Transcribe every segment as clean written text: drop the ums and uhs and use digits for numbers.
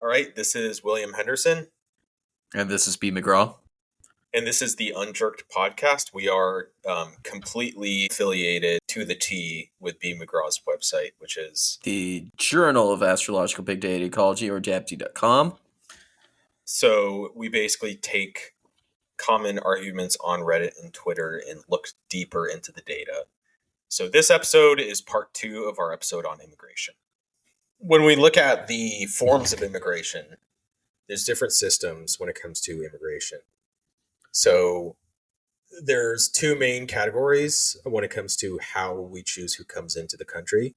All right, this is William Henderson. And this is B. McGraw. And this is the Unjerked Podcast. We are completely affiliated to the T with B. McGraw's website, which is the Journal of Astrological Big Data Ecology, or JABD.com. So we basically take common arguments on Reddit and Twitter and look deeper into the data. So this episode is part 2 of our episode on immigration. When we look at the forms of immigration, there's different systems when it comes to immigration. So there's 2 main categories when it comes to how we choose who comes into the country.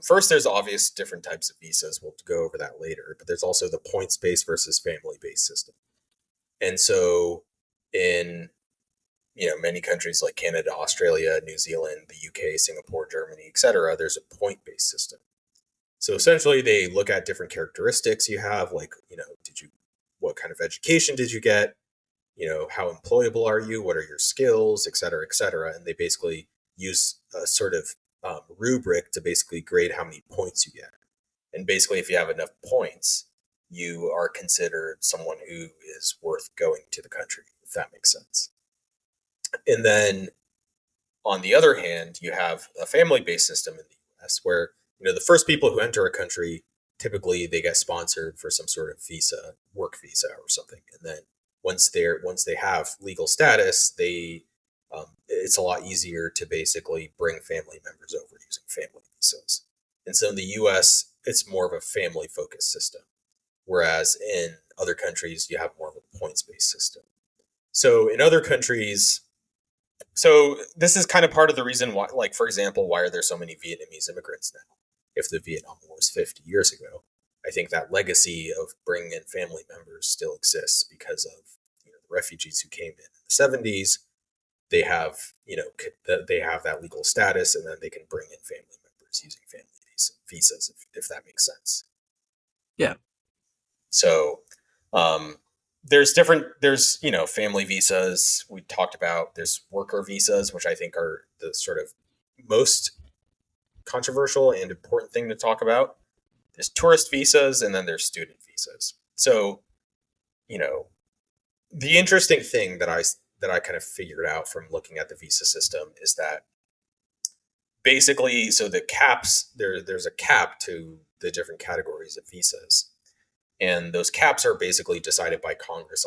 First, there's obvious different types of visas. We'll go over that later. But there's also the points-based versus family-based system. And so in many countries like Canada, Australia, New Zealand, the UK, Singapore, Germany, etc., there's a point-based system. So essentially, they look at different characteristics you have, like, what kind of education did you get? How employable are you? What are your skills, et cetera, et cetera. And they basically use a sort of rubric to basically grade how many points you get. And basically, if you have enough points, you are considered someone who is worth going to the country, if that makes sense. And then on the other hand, you have a family-based system in the US where, the first people who enter a country, typically they get sponsored for some sort of visa, work visa or something. And then once they have legal status, it's a lot easier to basically bring family members over using family visas. And so in the US, it's more of a family-focused system, whereas in other countries, you have more of a points-based system. So in other countries, so this is kind of part of the reason why, like, for example, why are there so many Vietnamese immigrants now? If the Vietnam War was 50 years ago, I think that legacy of bringing in family members still exists because of the refugees who came in the 70s. They have they have that legal status, and then they can bring in family members using family visas, if that makes sense. Yeah. So there's family visas we talked about. There's worker visas, which I think are the sort of most controversial and important thing to talk about. There's tourist visas, and then there's student visas. So, the interesting thing that I kind of figured out from looking at the visa system is that basically, so the caps, there's a cap to the different categories of visas. And those caps are basically decided by Congress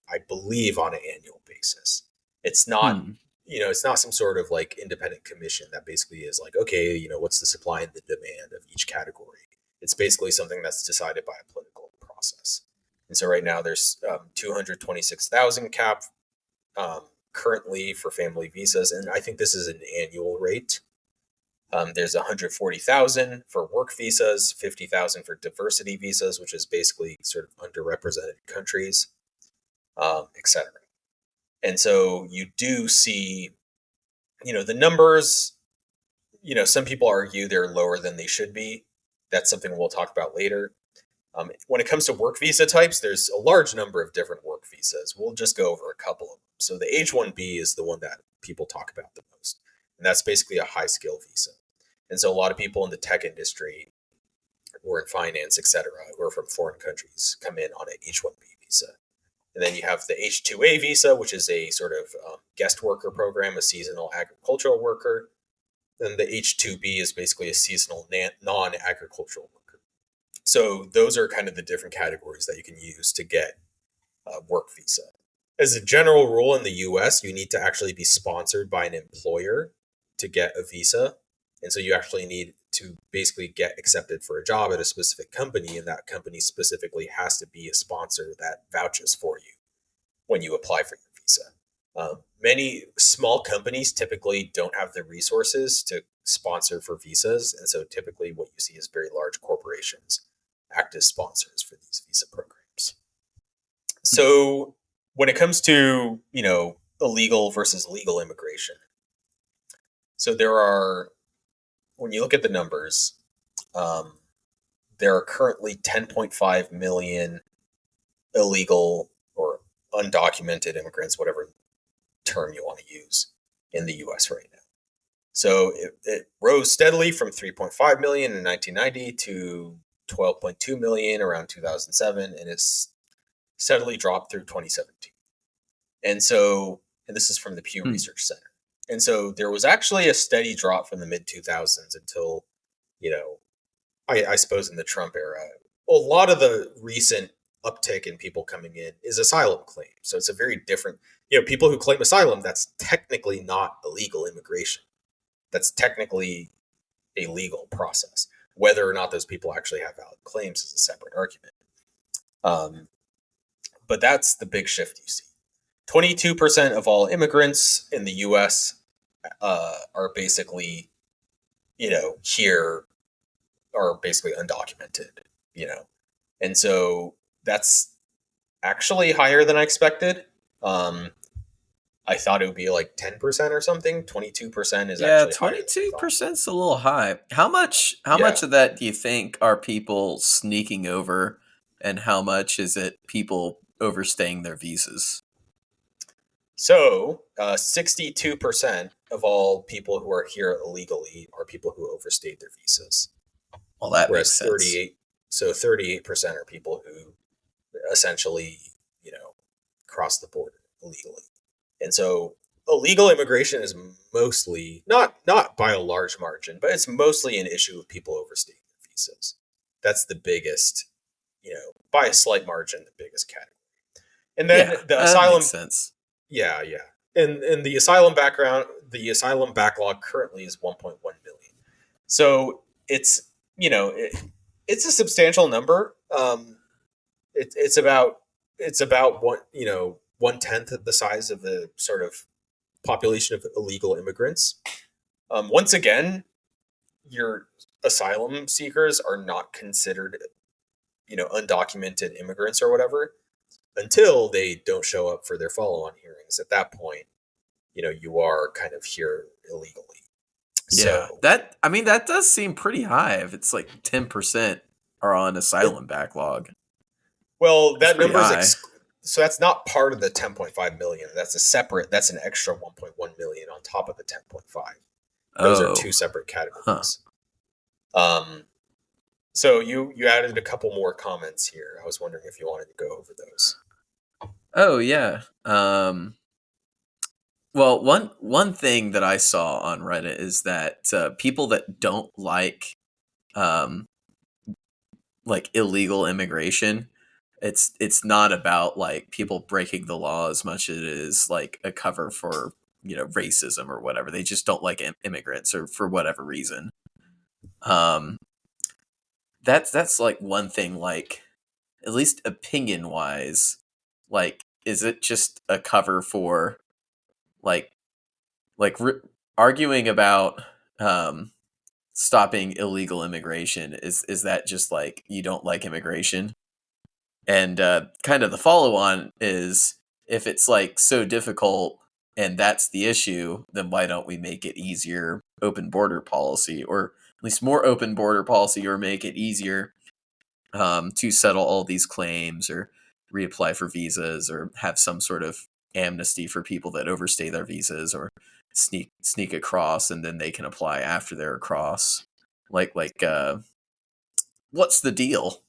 I believe on an annual basis. It's not, it's not some sort of like independent commission that basically is like, okay, what's the supply and the demand of each category? It's basically something that's decided by a political process. And so right now there's 226,000 cap currently for family visas. And I think this is an annual rate. There's 140,000 for work visas, 50,000 for diversity visas, which is basically sort of underrepresented countries, etc. And so you do see, the numbers, some people argue they're lower than they should be. That's something we'll talk about later. When it comes to work visa types, there's a large number of different work visas. We'll just go over a couple of them. So the H-1B is the one that people talk about the most. And that's basically a high-skill visa. And so a lot of people in the tech industry or in finance, et cetera, who are from foreign countries come in on an H-1B visa. And then you have the H-2A visa, which is a sort of guest worker program, a seasonal agricultural worker. Then the H-2B is basically a seasonal non-agricultural worker. So those are kind of the different categories that you can use to get a work visa. As a general rule in the US, you need to actually be sponsored by an employer to get a visa. And so you actually need to basically get accepted for a job at a specific company, and that company specifically has to be a sponsor that vouches for you when you apply for your visa. Many small companies typically don't have the resources to sponsor for visas, and so typically what you see is very large corporations act as sponsors for these visa programs. So when it comes to, illegal versus legal immigration, so when you look at the numbers, there are currently 10.5 million illegal or undocumented immigrants, whatever term you want to use, in the U.S. right now. So it rose steadily from 3.5 million in 1990 to 12.2 million around 2007, and it's steadily dropped through 2017. And this is from the Pew Research Center. And so there was actually a steady drop from the mid 2000s until, I suppose in the Trump era. A lot of the recent uptick in people coming in is asylum claims. So it's a very different, people who claim asylum, that's technically not illegal immigration. That's technically a legal process. Whether or not those people actually have valid claims is a separate argument. But that's the big shift you see. 22% of all immigrants in the U.S. Are basically, here are basically undocumented, And so that's actually higher than I expected. I thought it would be like 10% or something. 22% is actually 22% is a little high. How much of that do you think are people sneaking over, and how much is it people overstaying their visas? So 62% of all people who are here illegally are people who overstayed their visas. Well, that makes sense. 38% are people who essentially, cross the border illegally. And so illegal immigration is mostly, not by a large margin, but it's mostly an issue of people overstaying their visas. That's the biggest, by a slight margin, the biggest category. And then the asylum makes sense. Yeah. And the asylum backlog currently is 1.1 million. So it's, it's a substantial number. It's about 1/10 of the size of the sort of population of illegal immigrants. Once again, your asylum seekers are not considered, undocumented immigrants or whatever, until they don't show up for their follow-on hearings. At that point, you are kind of here illegally. Yeah, so, that does seem pretty high. If it's like 10% are on asylum backlog. Well, that number is so that's not part of the 10.5 million. That's that's an extra 1.1 million on top of the 10.5. Those are two separate categories. So you added a couple more comments here. I was wondering if you wanted to go over those. Oh yeah. Well, one thing that I saw on Reddit is that people that don't like illegal immigration, it's not about like people breaking the law as much as it is like a cover for racism or whatever. They just don't like immigrants or for whatever reason. That's like one thing, like at least opinion wise, like is it just a cover for arguing about stopping illegal immigration? Is that just like you don't like immigration? And kind of the follow on is, if it's like so difficult and that's the issue, then why don't we make it easier, open border policy, or at least more open border policy, or make it easier to settle all these claims or reapply for visas or have some sort of amnesty for people that overstay their visas or sneak across and then they can apply after they're across. What's the deal?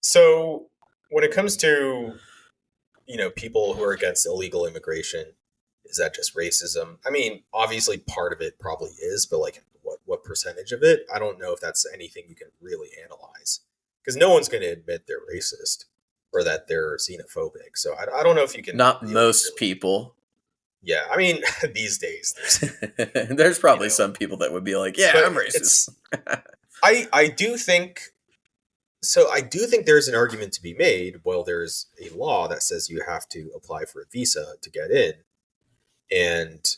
So when it comes to, people who are against illegal immigration, is that just racism? I mean, obviously part of it probably is, but like what percentage of it? I don't know if that's anything you can really analyze, because no one's going to admit they're racist or that they're xenophobic. So I don't know if you can. Not really, most people. Yeah, I mean, these days there's probably some people that would be like, yeah, I'm racist. I do think there's an argument to be made. Well, there's a law that says you have to apply for a visa to get in, and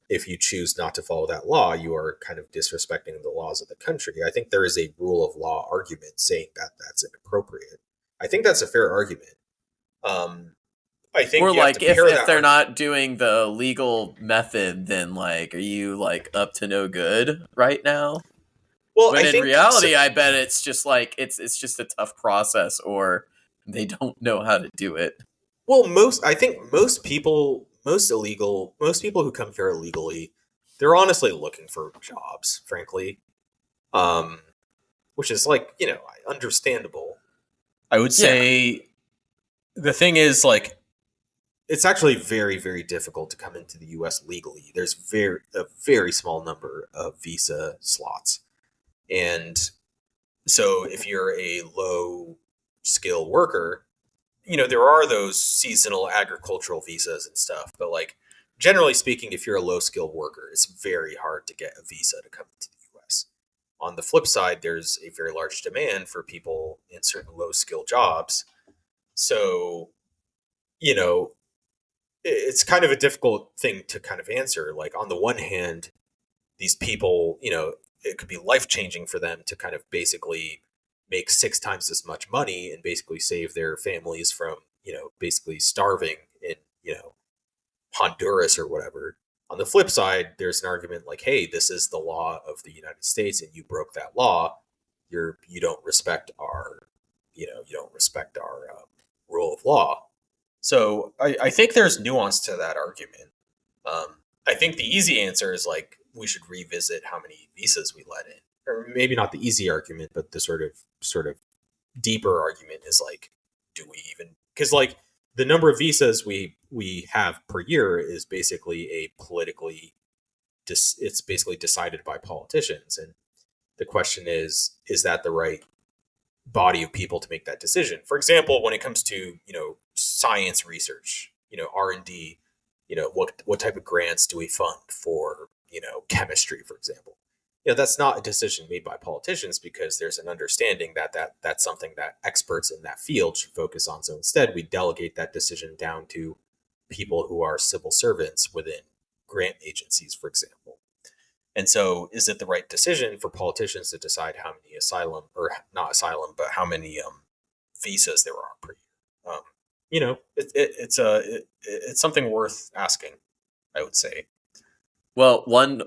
if you choose not to follow that law, you are kind of disrespecting the laws of the country. I think there is a rule of law argument saying that that's inappropriate. I think that's a fair argument. I think, or like if they're not doing the legal method, then like, are you like up to no good right now? Well, but in reality, I bet it's just like it's just a tough process, or they don't know how to do it. Well, I think most people who come here illegally, they're honestly looking for jobs, frankly. which is like, understandable. I would say the thing is, like, it's actually very, very difficult to come into the U.S. legally. There's a very small number of visa slots. And so if you're a low skill worker, there are those seasonal agricultural visas and stuff. But like, generally speaking, if you're a low skilled worker, it's very hard to get a visa to come into the U.S. On the flip side, there's a very large demand for people in certain low skill jobs. So, it's kind of a difficult thing to kind of answer. Like, on the one hand, these people, it could be life changing for them to kind of basically make 6 times as much money and basically save their families from, basically starving in, Honduras or whatever. On the flip side, there's an argument like, hey, this is the law of the United States and you broke that law. You don't respect our, rule of law. So I think there's nuance to that argument. I think the easy answer is like, we should revisit how many visas we let in, or maybe not the easy argument, but the sort of deeper argument is like, do we even, because like the number of visas we have per year is basically it's basically decided by politicians. And the question is that the right body of people to make that decision? For example, when it comes to, science research, R&D, what type of grants do we fund for, chemistry, for example? That's not a decision made by politicians, because there's an understanding that's something that experts in that field should focus on. So instead, we delegate that decision down to people who are civil servants within grant agencies, for example. And so is it the right decision for politicians to decide how many asylum, or not asylum, but how many visas there are per year? It's something worth asking, I would say. Well, one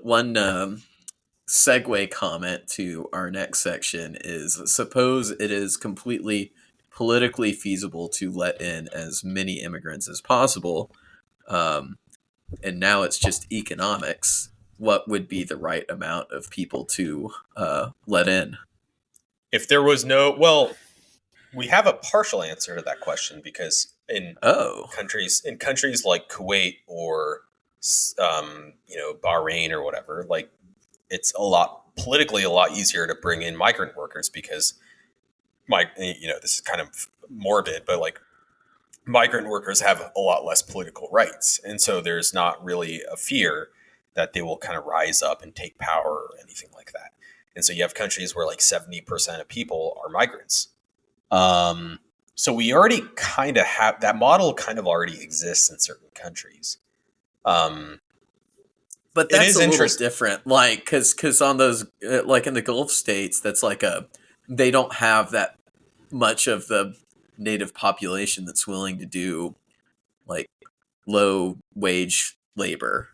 segue comment to our next section is, suppose it is completely politically feasible to let in as many immigrants as possible, and now it's just economics. What would be the right amount of people to let in? If there was well, we have a partial answer to that question, because in countries like Kuwait or Bahrain or whatever, like, it's politically a lot easier to bring in migrant workers, because this is kind of morbid, but like, migrant workers have a lot less political rights. And so there's not really a fear that they will kind of rise up and take power or anything like that. And so you have countries where like 70% of people are migrants. So we already kind of have that model, kind of already exists in certain countries. But that's a little different, like, because on those, like in the Gulf states, that's like they don't have that much of the native population that's willing to do like low wage labor.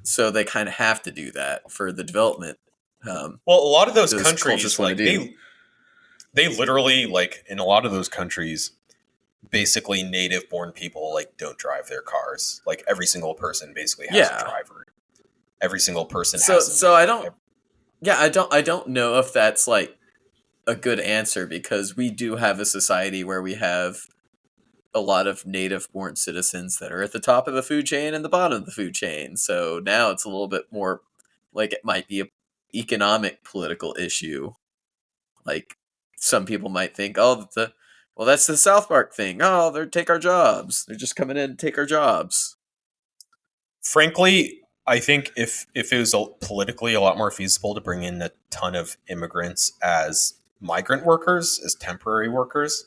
So they kind of have to do that for the development. Well, a lot of those countries, like, they literally, like, in a lot of those countries, basically native born people like don't drive their cars. Like, every single person basically has a driver. Every single person has. So I don't know if that's like a good answer, because we do have a society where we have a lot of native born citizens that are at the top of the food chain and the bottom of the food chain. So now it's a little bit more like it might be an economic political issue. Like, some people might think, that's the South Park thing. Oh, they're take our jobs. They're just coming in to take our jobs. Frankly, I think if it was politically a lot more feasible to bring in a ton of immigrants as migrant workers, as temporary workers,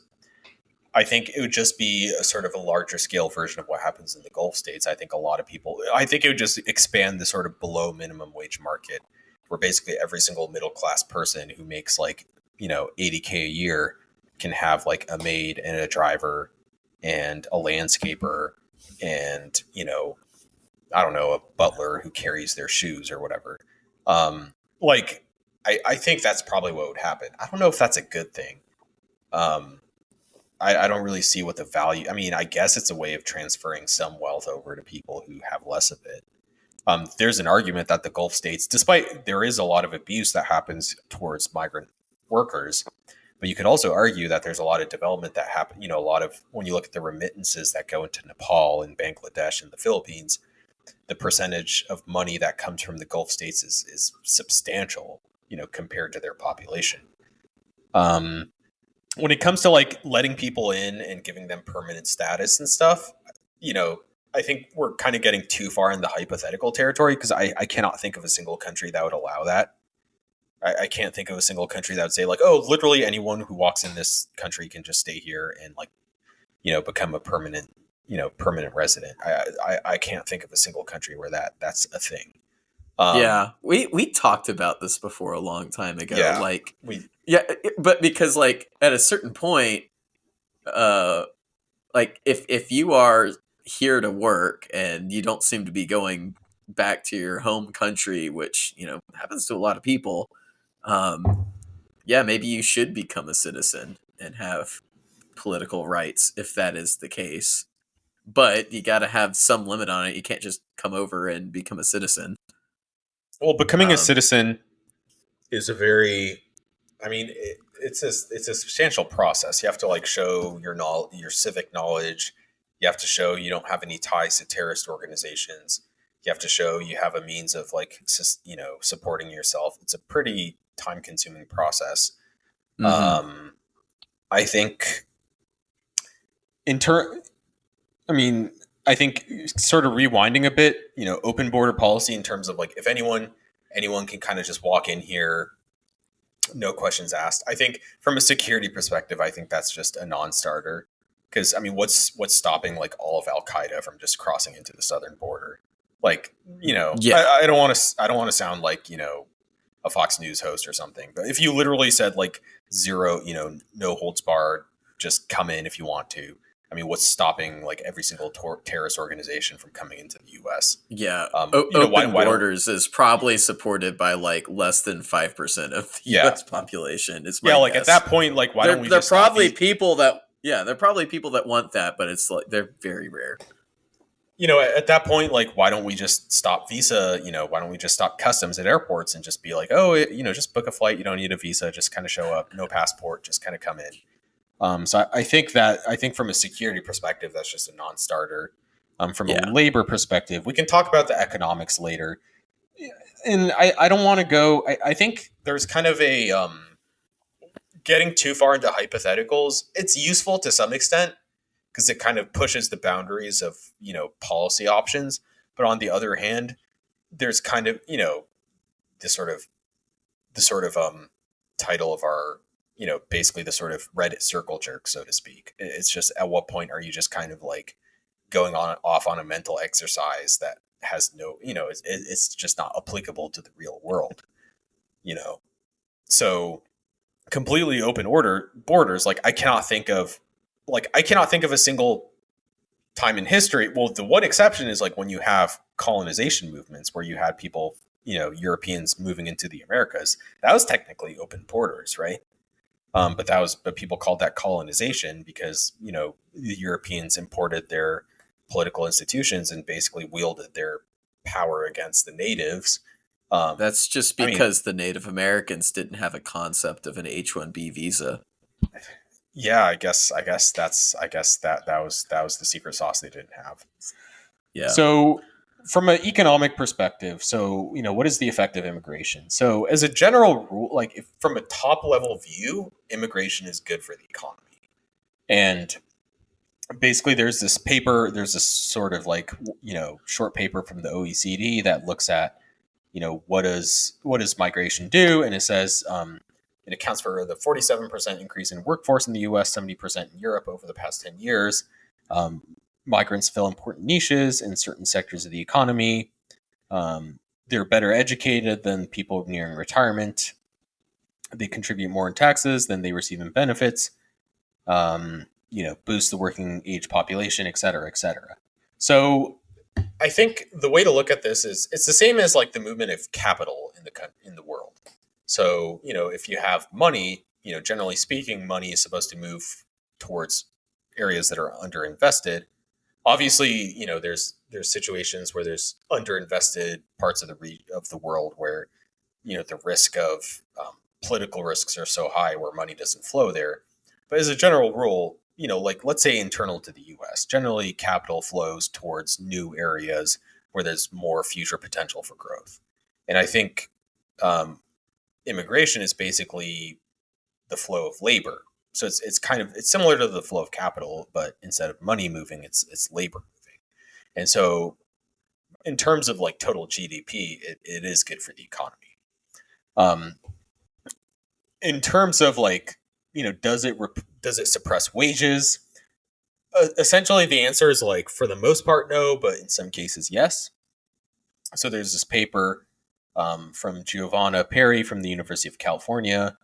I think it would just be a sort of a larger scale version of what happens in the Gulf states. I think it would just expand the sort of below minimum wage market, where basically every single middle class person who makes like, $80K a year can have like a maid and a driver and a landscaper and, I don't know, a butler who carries their shoes or whatever. I think that's probably what would happen. I don't know if that's a good thing. I don't really see what the value. I mean, I guess it's a way of transferring some wealth over to people who have less of it. There's an argument that the Gulf states, despite there is a lot of abuse that happens towards migrant workers. But you could also argue that there's a lot of development that happened, a lot of, when you look at the remittances that go into Nepal and Bangladesh and the Philippines, the percentage of money that comes from the Gulf states is substantial, compared to their population. When it comes to like letting people in and giving them permanent status and stuff, I think we're kind of getting too far in the hypothetical territory, because I cannot think of a single country that would allow that. I can't think of a single country that would say like, oh, literally anyone who walks in this country can just stay here and like, become a permanent resident. I can't think of a single country where that's a thing. Yeah, we talked about this before a long time ago. Yeah, like but because like at a certain point, like if you are here to work and you don't seem to be going back to your home country, which happens to a lot of people, maybe you should become a citizen and have political rights if that is the case. But you got to have some limit on it. You can't just come over and become a citizen. Well, becoming a citizen is a very, it's a substantial process. You have to like show your civic knowledge. You have to show you don't have any ties to terrorist organizations. You have to show you have a means of like, supporting yourself. It's a pretty time-consuming process. Mm-hmm. I think I think sort of rewinding a bit, open border policy in terms of like, if anyone can kind of just walk in here, no questions asked. I think from a security perspective, I think that's just a non-starter, because what's stopping like all of Al Qaeda from just crossing into the southern border? Like, I don't want to sound like, a Fox News host or something, but if you literally said like zero, no holds barred, just come in if you want to. What's stopping like every single terrorist organization from coming into the U.S.? Yeah, open borders is probably supported by like less than 5% of the U.S. population. It's my guess. At that point, like why don't we? There probably people that there are probably people that want that, but it's like they're very rare. At that point, like why don't we just stop visa? Why don't we just stop customs at airports and just be like, oh, just book a flight. You don't need a visa. Just kind of show up, no passport, just kind of come in. So I think from a security perspective, that's just a non-starter. From a labor perspective, we can talk about the economics later. And I don't want to go. I think there's kind of a getting too far into hypotheticals. It's useful to some extent because it kind of pushes the boundaries of policy options. But on the other hand, there's kind of the sort of title of our basically the sort of Reddit circle jerk, so to speak. It's just, at what point are you just kind of like going off on a mental exercise that has no, it's just not applicable to the real world, So completely open borders, like I cannot think of a single time in history. Well, the one exception is like when you have colonization movements where you had people, Europeans moving into the Americas. That was technically open borders, right? But people called that colonization because, the Europeans imported their political institutions and basically wielded their power against the natives. That's just because the Native Americans didn't have a concept of an H-1B visa. Yeah, I guess that was the secret sauce they didn't have. Yeah. So from an economic perspective, what is the effect of immigration? So as a general rule, like if from a top level view, immigration is good for the economy. And basically there's this sort of like, short paper from the OECD that looks at, what does migration do? And it says it accounts for the 47% increase in workforce in the US, 70% in Europe over the past 10 years. Migrants fill important niches in certain sectors of the economy. They're better educated than people nearing retirement. They contribute more in taxes than they receive in benefits. Boost the working age population, et cetera, et cetera. So I think the way to look at this is it's the same as like the movement of capital in the world. So, if you have money, generally speaking, money is supposed to move towards areas that are underinvested. Obviously, there's situations where there's underinvested parts of the world where, the risk of political risks are so high where money doesn't flow there. But as a general rule, like let's say internal to the US, generally capital flows towards new areas where there's more future potential for growth. And I think immigration is basically the flow of labor. So it's similar to the flow of capital, but instead of money moving, it's labor moving. And so in terms of like total GDP, it is good for the economy. In terms of like, does it suppress wages? Essentially, the answer is like for the most part, no, but in some cases, yes. So there's this paper from Giovanna Perry from the University of California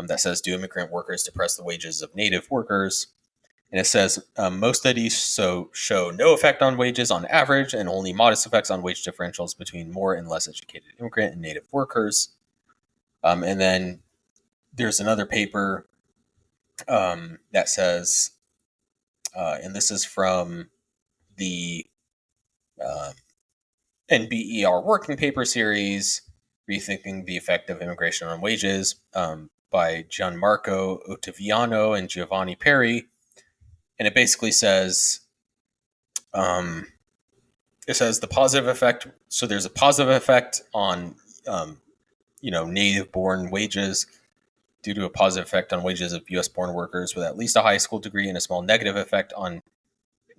that says, do immigrant workers depress the wages of native workers? And it says, most studies show no effect on wages on average and only modest effects on wage differentials between more and less educated immigrant and native workers. And then there's another paper that says, and this is from the NBER Working Paper Series, Rethinking the Effect of Immigration on Wages, by Gianmarco Ottaviano and Giovanni Perry. And it basically says, the positive effect. So there's a positive effect on, native-born wages due to a positive effect on wages of U.S.-born workers with at least a high school degree, and a small negative effect on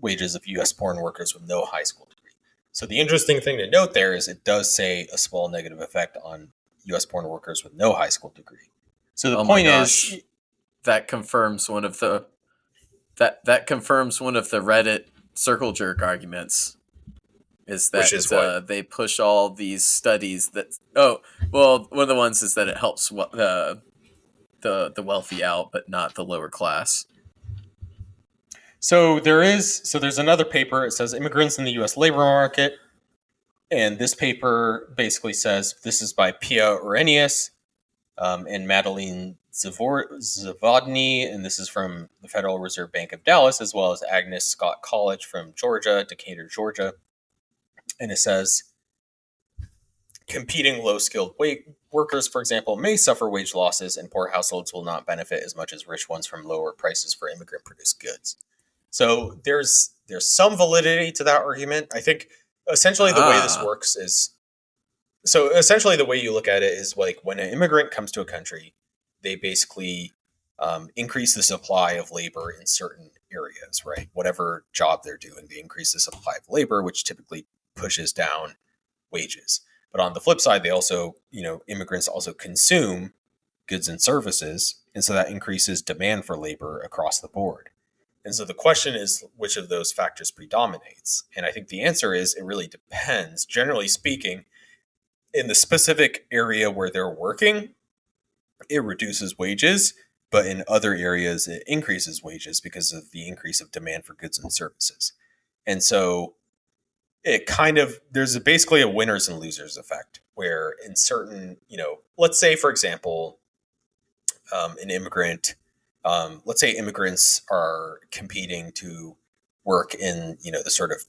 wages of U.S.-born workers with no high school degree. So the interesting thing to note there is it does say a small negative effect on U.S.-born workers with no high school degree. So the point is, that confirms one of the that confirms one of the Reddit circle jerk arguments. Is that they push all these studies that one of the ones is that it helps the wealthy out, but not the lower class. So there's another paper. It says immigrants in the U.S. labor market, and this paper basically says, this is by Pia Orenius and Madeline Zavodny, and this is from the Federal Reserve Bank of Dallas, as well as Agnes Scott College from Georgia, Decatur, Georgia. And it says, competing low-skilled workers, for example, may suffer wage losses, and poor households will not benefit as much as rich ones from lower prices for immigrant-produced goods. So there's some validity to that argument. I think essentially the way this works is, so essentially the way you look at it is like when an immigrant comes to a country, they basically increase the supply of labor in certain areas, right? Whatever job they're doing, they increase the supply of labor, which typically pushes down wages. But on the flip side, they also, immigrants also consume goods and services. And so that increases demand for labor across the board. And so the question is, which of those factors predominates? And I think the answer is, it really depends. Generally speaking, in the specific area where they're working, it reduces wages, but in other areas, it increases wages because of the increase of demand for goods and services. And so there's basically a winners and losers effect, where in certain, let's say, for example, an immigrant, let's say immigrants are competing to work in, the sort of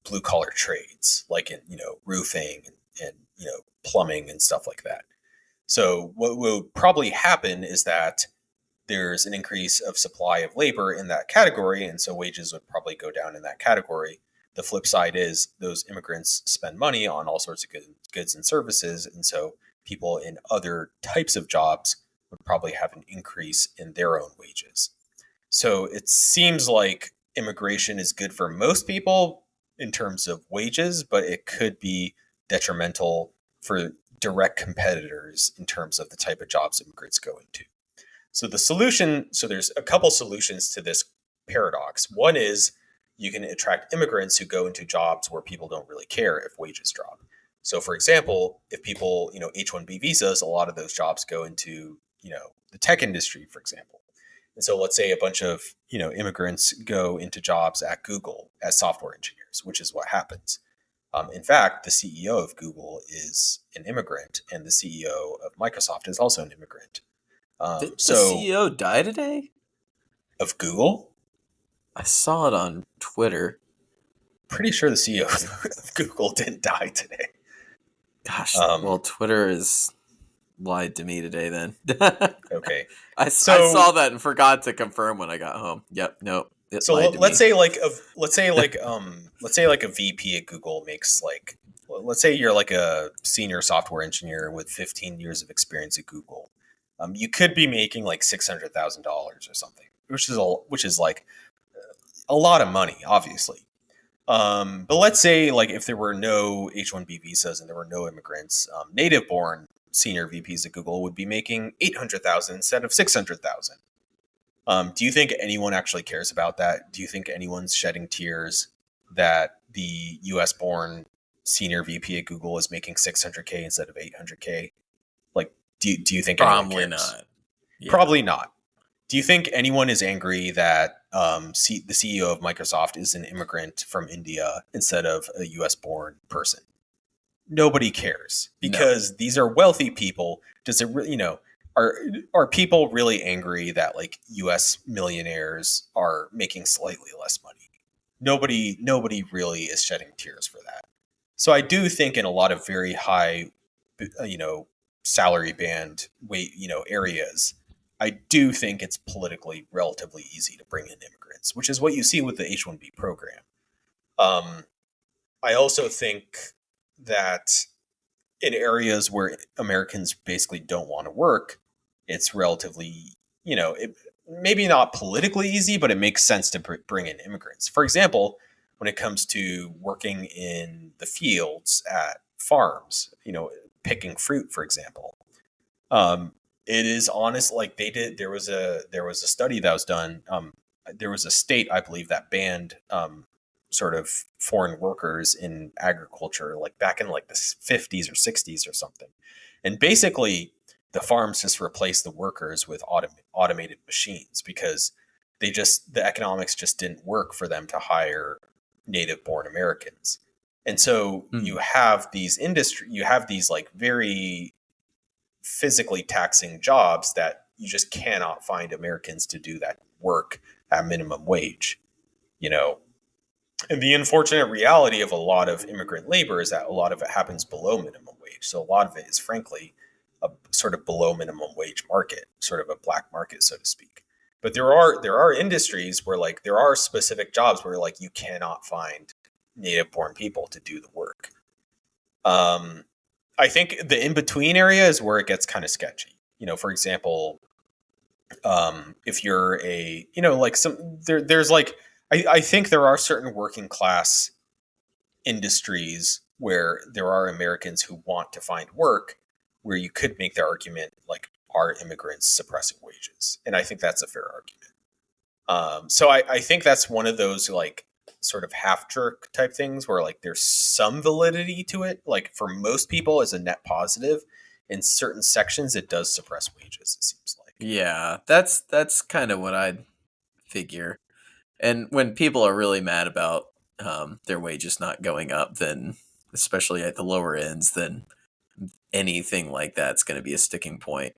blue collar trades, like in, roofing and plumbing and stuff like that. So what will probably happen is that there's an increase of supply of labor in that category, and so wages would probably go down in that category. The flip side is those immigrants spend money on all sorts of goods and services, and so people in other types of jobs would probably have an increase in their own wages. So it seems like immigration is good for most people in terms of wages, but it could be detrimental for direct competitors in terms of the type of jobs immigrants go into. So there's a couple solutions to this paradox. One is you can attract immigrants who go into jobs where people don't really care if wages drop. So for example, if people, H-1B visas, a lot of those jobs go into, the tech industry, for example. And so let's say a bunch of, immigrants go into jobs at Google as software engineers, which is what happens. In fact, the CEO of Google is an immigrant, and the CEO of Microsoft is also an immigrant. Did the CEO die today? Of Google? I saw it on Twitter. Pretty sure the CEO of Google didn't die today. Gosh, well, Twitter is lied to me today then. Okay. I So saw that and forgot to confirm when I got home. Yep, nope, it so lied to let's me. say like a VP at Google makes like, let's say you're like a senior software engineer with 15 years of experience at Google. You could be making like $600,000 or something, which is like a lot of money, obviously. But let's say like if there were no H-1B visas and there were no immigrants, native-born senior VPs at Google would be making 800,000 instead of 600,000. Do you think anyone actually cares about that? Do you think anyone's shedding tears that the U.S.-born senior VP at Google is making 600K instead of 800K? Like, do you think anyone Probably cares? not. Yeah. Probably not. Do you think anyone is angry that the CEO of Microsoft is an immigrant from India instead of a U.S.-born person? Nobody cares because these are wealthy people. Does it really, are people really angry that like U.S. millionaires are making slightly less money? Nobody really is shedding tears for that. So I do think in a lot of very high, salary band areas, I do think it's politically relatively easy to bring in immigrants, which is what you see with the H-1B program. I also think that in areas where Americans basically don't want to work, it's relatively, maybe not politically easy, but it makes sense to bring in immigrants. For example, when it comes to working in the fields at farms, picking fruit, for example, it is honest. Like there was a study that was done. There was a state, I believe, that banned sort of foreign workers in agriculture, like back in like the 50s or 60s or something. And basically the farms just replaced the workers with automated machines because the economics just didn't work for them to hire native born Americans. And so you have these like very physically taxing jobs that you just cannot find Americans to do that work at minimum wage, And the unfortunate reality of a lot of immigrant labor is that a lot of it happens below minimum wage. So a lot of it is frankly a sort of below minimum wage market, sort of a black market, so to speak. But there are industries where like there are specific jobs where like you cannot find native born people to do the work. I think the in between area is where it gets kind of sketchy. For example, if you're there's like I think there are certain working class industries where there are Americans who want to find work where you could make the argument like, are immigrants suppressing wages? And I think that's a fair argument. So I think that's one of those like sort of half jerk type things where like there's some validity to it. Like for most people as a net positive, in certain sections it does suppress wages, it seems like. Yeah, that's kind of what I'd figure. And when people are really mad about their wages not going up, then especially at the lower ends, then anything like that's going to be a sticking point.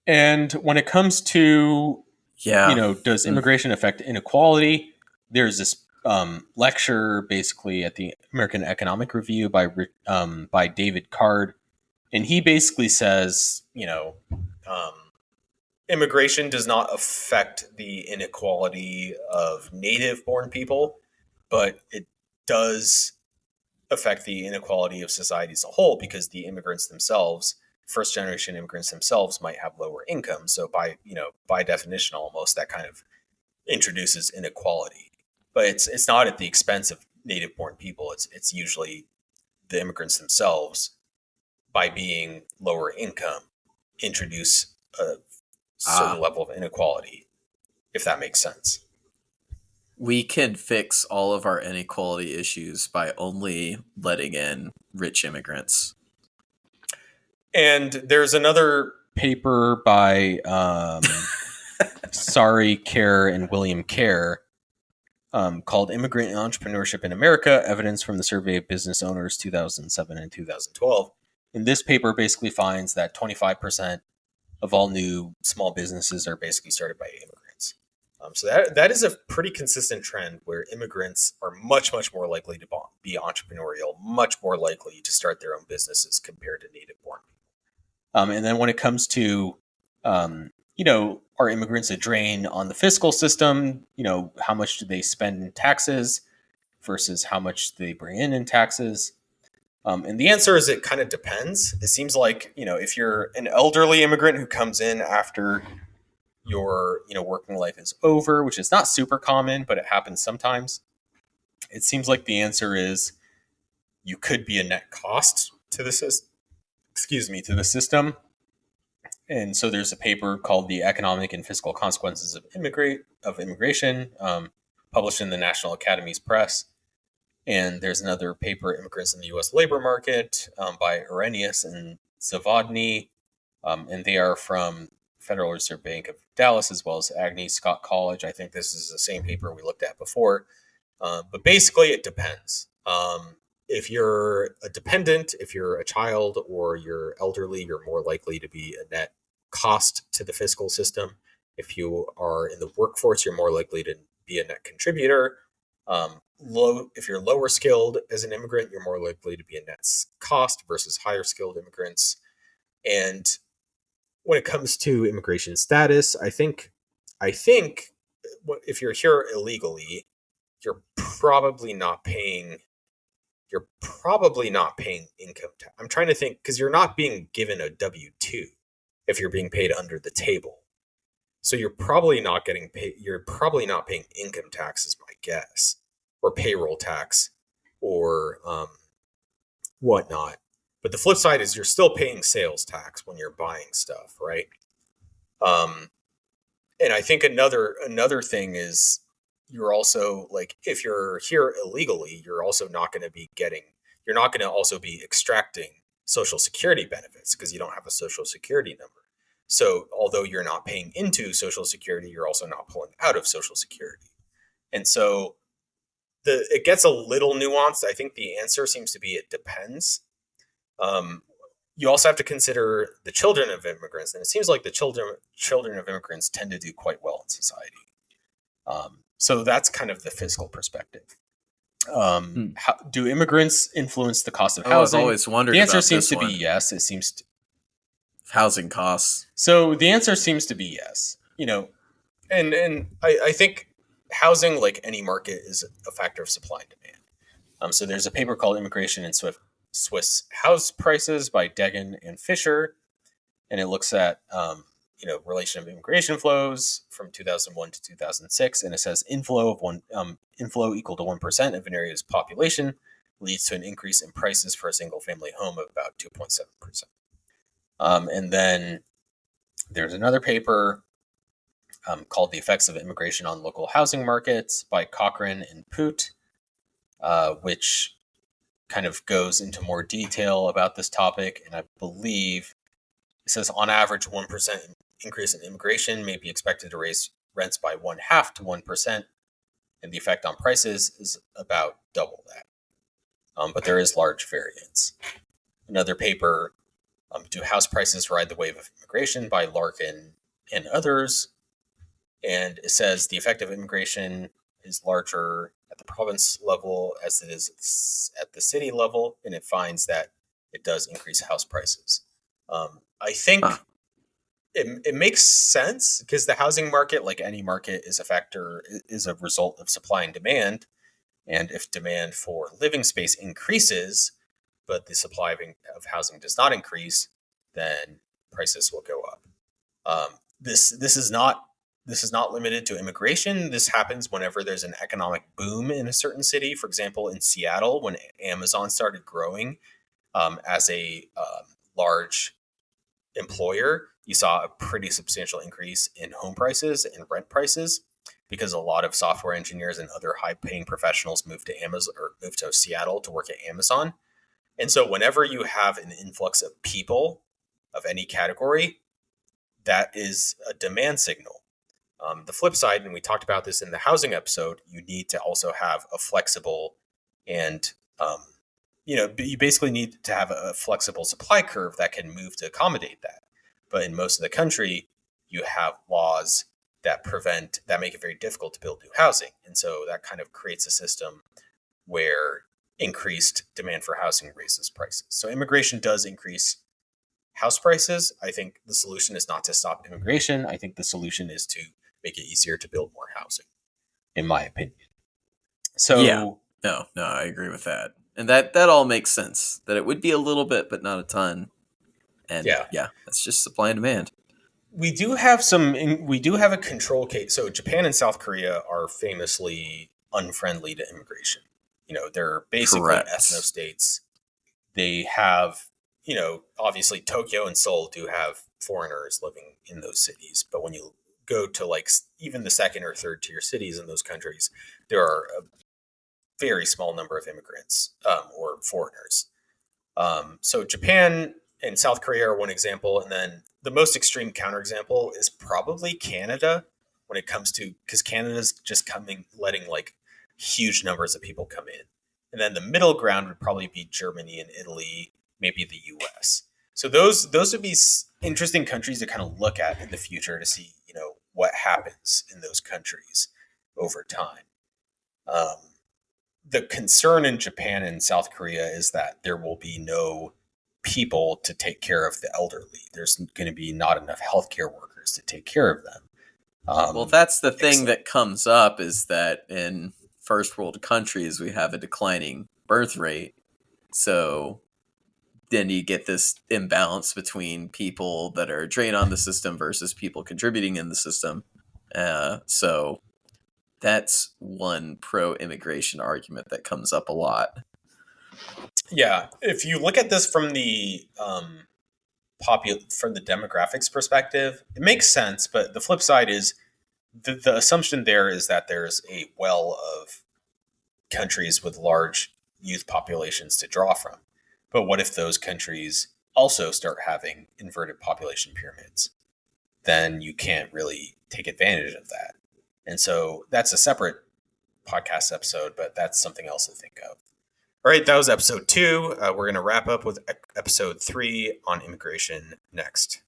And when it comes to, does immigration affect inequality? There's this lecture basically at the American Economic Review by David Card. And he basically says, immigration does not affect the inequality of native-born people, but it does affect the inequality of society as a whole because the immigrants themselves, first-generation immigrants themselves, might have lower income. So by definition, almost that kind of introduces inequality. But it's not at the expense of native-born people. It's usually the immigrants themselves, by being lower income, introduce a certain level of inequality, if that makes sense. We can fix all of our inequality issues by only letting in rich immigrants. And there's another paper by Sari Kerr and William Kerr called Immigrant Entrepreneurship in America, Evidence from the Survey of Business Owners 2007 and 2012. And this paper basically finds that 25% of all new small businesses are basically started by immigrants. So that is a pretty consistent trend where immigrants are much, much more likely to be entrepreneurial, much more likely to start their own businesses compared to native-born people. And then when it comes to, are immigrants a drain on the fiscal system? How much do they spend in taxes versus how much they bring in taxes? And the answer is it kind of depends. It seems like, if you're an elderly immigrant who comes in after your, working life is over, which is not super common, but it happens sometimes. It seems like the answer is you could be a net cost to the system. To the system. And so there's a paper called "The Economic and Fiscal Consequences of Immigration," published in the National Academy's Press. And there's another paper, "Immigrants in the U.S. Labor Market," by Arrhenius and Zavodny, and they are from Federal Reserve Bank of Dallas, as well as Agnes Scott College. I think this is the same paper we looked at before. But basically, it depends. If you're a dependent, if you're a child, or you're elderly, you're more likely to be a net cost to the fiscal system. If you are in the workforce, you're more likely to be a net contributor. If you're lower skilled as an immigrant, you're more likely to be a net cost versus higher skilled immigrants. And when it comes to immigration status, I think if you're here illegally, you're probably not paying income tax. I'm trying to think, because you're not being given a W-2 if you're being paid under the table. So you're probably not getting paid. You're probably not paying income tax, is my guess, or payroll tax, or whatnot. But the flip side is you're still paying sales tax when you're buying stuff, right? And I think another thing is, you're also, like, if you're here illegally, you're also not going to also be extracting Social Security benefits because you don't have a Social Security number. So although you're not paying into Social Security, you're also not pulling out of Social Security. And so it gets a little nuanced. I think the answer seems to be it depends. You also have to consider the children of immigrants, and it seems like the children of immigrants tend to do quite well in society. So that's kind of the fiscal perspective. Do immigrants influence the cost of housing? I've always wondered. The answer about seems this to one. be yes. It seems to. Housing costs. So the answer seems to be yes. And I think housing, like any market, is a factor of supply and demand. So there's a paper called "Immigration and Swiss House Prices" by Degen and Fisher, and it looks at relation of immigration flows from 2001 to 2006, and it says inflow equal to 1% of an area's population leads to an increase in prices for a single family home of about 2.7%. And then there's another paper called "The Effects of Immigration on Local Housing Markets" by Cochran and Poot, which kind of goes into more detail about this topic. And I believe it says, on average, 1% increase in immigration may be expected to raise rents by 0.5 to 1%, and the effect on prices is about double that. But there is large variance. Another paper, "Do House Prices Ride the Wave of Immigration?" by Larkin and others. And it says the effect of immigration is larger at the province level as it is at the city level, and it finds that it does increase house prices. I think it makes sense because the housing market, like any market, is a result of supply and demand. And if demand for living space increases, but the supply of housing does not increase, then prices will go up. This is not limited to immigration. This happens whenever there's an economic boom in a certain city. For example, in Seattle, when Amazon started growing as a large employer, you saw a pretty substantial increase in home prices and rent prices because a lot of software engineers and other high-paying professionals moved to Amazon or moved to Seattle to work at Amazon. And so whenever you have an influx of people of any category, that is a demand signal. The flip side, and we talked about this in the housing episode, you need to also have a flexible and you basically need to have a flexible supply curve that can move to accommodate that. But in most of the country, you have laws that make it very difficult to build new housing. And so that kind of creates a system where increased demand for housing raises prices. So immigration does increase house prices. I think the solution is not to stop immigration. I think the solution is to make it easier to build more housing, in my opinion. So Yeah. No, I agree with that. And that all makes sense. That it would be a little bit, but not a ton. And yeah, that's just supply and demand. we do have a control case. So Japan and South Korea are famously unfriendly to immigration. They're basically Correct. ethno-states. They have, obviously Tokyo and Seoul do have foreigners living in those cities. But when you go to like even the second or third tier cities in those countries, there are a very small number of immigrants or foreigners. So Japan and South Korea are one example. And then the most extreme counterexample is probably Canada when it comes to, because Canada's just letting like huge numbers of people come in. And then the middle ground would probably be Germany and Italy, maybe the US. So those would be interesting countries to kind of look at in the future to see, what happens in those countries over time. The concern in Japan and South Korea is that there will be no people to take care of the elderly. There's going to be not enough healthcare workers to take care of them. Well, that's the thing that comes up, is that in first world countries, we have a declining birth rate. So then you get this imbalance between people that are drained on the system versus people contributing in the system. So that's one pro-immigration argument that comes up a lot. Yeah, if you look at this from the from the demographics perspective, it makes sense. But the flip side is the assumption there is that there's a well of countries with large youth populations to draw from. But what if those countries also start having inverted population pyramids? Then you can't really take advantage of that. And so that's a separate podcast episode, but that's something else to think of. All right, that was episode 2. We're going to wrap up with episode 3 on immigration next.